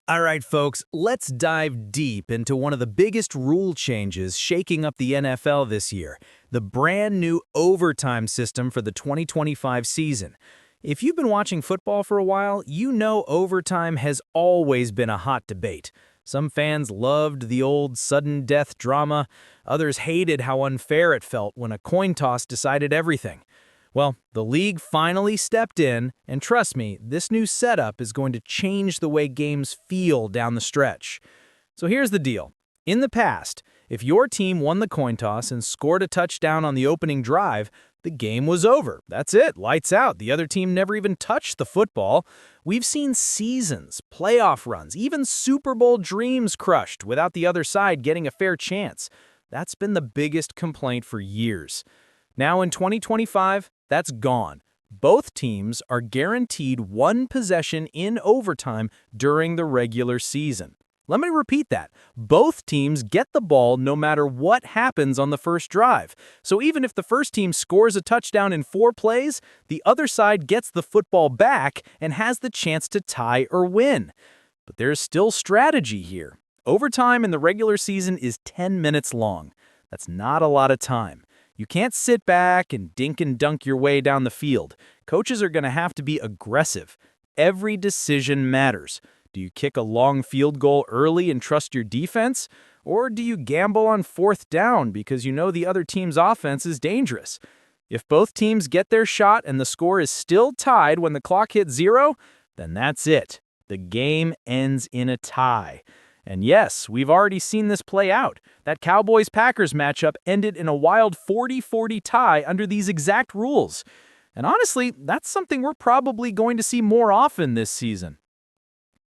All right, folks, let's dive deep into one of the biggest rule changes shaking up the NFL this year, the brand new overtime system for the 2025 season. If you've been watching football for a while, you know overtime has always been a hot debate. Some fans loved the old sudden death drama, others hated how unfair it felt when a coin toss decided everything. Well, the league finally stepped in, and trust me, this new setup is going to change the way games feel down the stretch. So here's the deal. In the past, if your team won the coin toss and scored a touchdown on the opening drive, the game was over. That's it, lights out. The other team never even touched the football. We've seen seasons, playoff runs, even Super Bowl dreams crushed without the other side getting a fair chance. That's been the biggest complaint for years. Now in 2025, that's gone. Both teams are guaranteed one possession in overtime during the regular season. Let me repeat that. Both teams get the ball no matter what happens on the first drive. So even if the first team scores a touchdown in 4 plays, the other side gets the football back and has the chance to tie or win. But there's still strategy here. Overtime in the regular season is 10 minutes long. That's not a lot of time. You can't sit back and dink and dunk your way down the field. Coaches are going to have to be aggressive. Every decision matters. Do you kick a long field goal early and trust your defense? Or do you gamble on 4th down because you know the other team's offense is dangerous? If both teams get their shot and the score is still tied when the clock hits 0, then that's it. The game ends in a tie. And yes, we've already seen this play out. That Cowboys-Packers matchup ended in a wild 40-40 tie under these exact rules. And honestly, that's something we're probably going to see more often this season.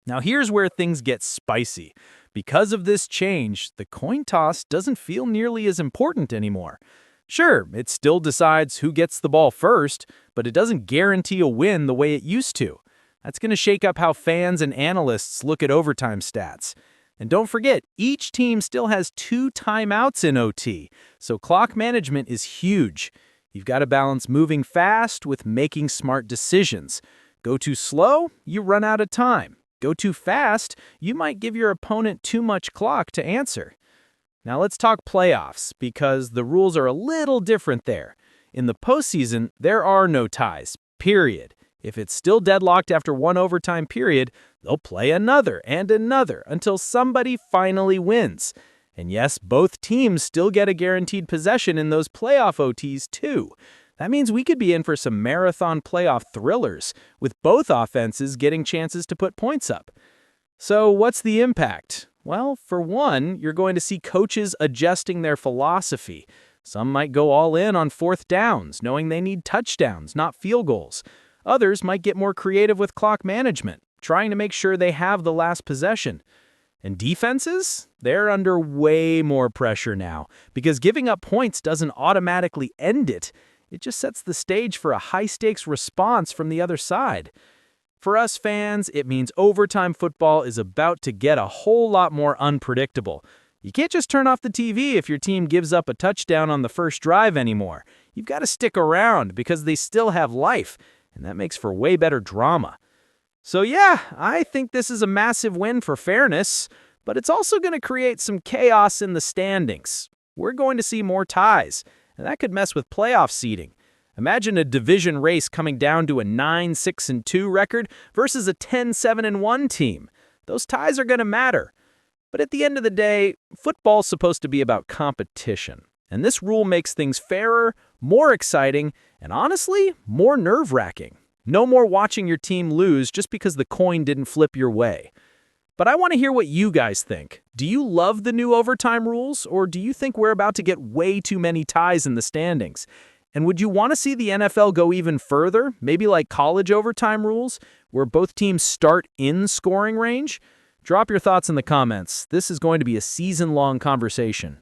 Now here's where things get spicy. Because of this change, the coin toss doesn't feel nearly as important anymore. Sure, it still decides who gets the ball first, but it doesn't guarantee a win the way it used to. That's going to shake up how fans and analysts look at overtime stats. And don't forget, each team still has 2 timeouts in OT, so clock management is huge. You've got to balance moving fast with making smart decisions. Go too slow, you run out of time. Go too fast, you might give your opponent too much clock to answer. Now let's talk playoffs, because the rules are a little different there. In the postseason, there are no ties, period. If it's still deadlocked after one overtime period, they'll play another and another until somebody finally wins. And yes, both teams still get a guaranteed possession in those playoff OTs too. That means we could be in for some marathon playoff thrillers, with both offenses getting chances to put points up. So what's the impact? Well, for one, you're going to see coaches adjusting their philosophy. Some might go all in on 4th downs, knowing they need touchdowns, not field goals. Others might get more creative with clock management, trying to make sure they have the last possession. And defenses? They're under way more pressure now, because giving up points doesn't automatically end it. It just sets the stage for a high-stakes response from the other side. For us fans, it means overtime football is about to get a whole lot more unpredictable. You can't just turn off the TV if your team gives up a touchdown on the first drive anymore. You've got to stick around because they still have life, and that makes for way better drama. So yeah, I think this is a massive win for fairness, but it's also going to create some chaos in the standings. We're going to see more ties, and that could mess with playoff seeding. Imagine a division race coming down to a 9-6-2 record versus a 10-7-1 team. Those ties are going to matter. But at the end of the day, football's supposed to be about competition. And this rule makes things fairer, more exciting, and honestly, more nerve-wracking. No more watching your team lose just because the coin didn't flip your way. But I want to hear what you guys think. Do you love the new overtime rules, or do you think we're about to get way too many ties in the standings? And would you want to see the NFL go even further, maybe like college overtime rules, where both teams start in scoring range? Drop your thoughts in the comments. This is going to be a season-long conversation.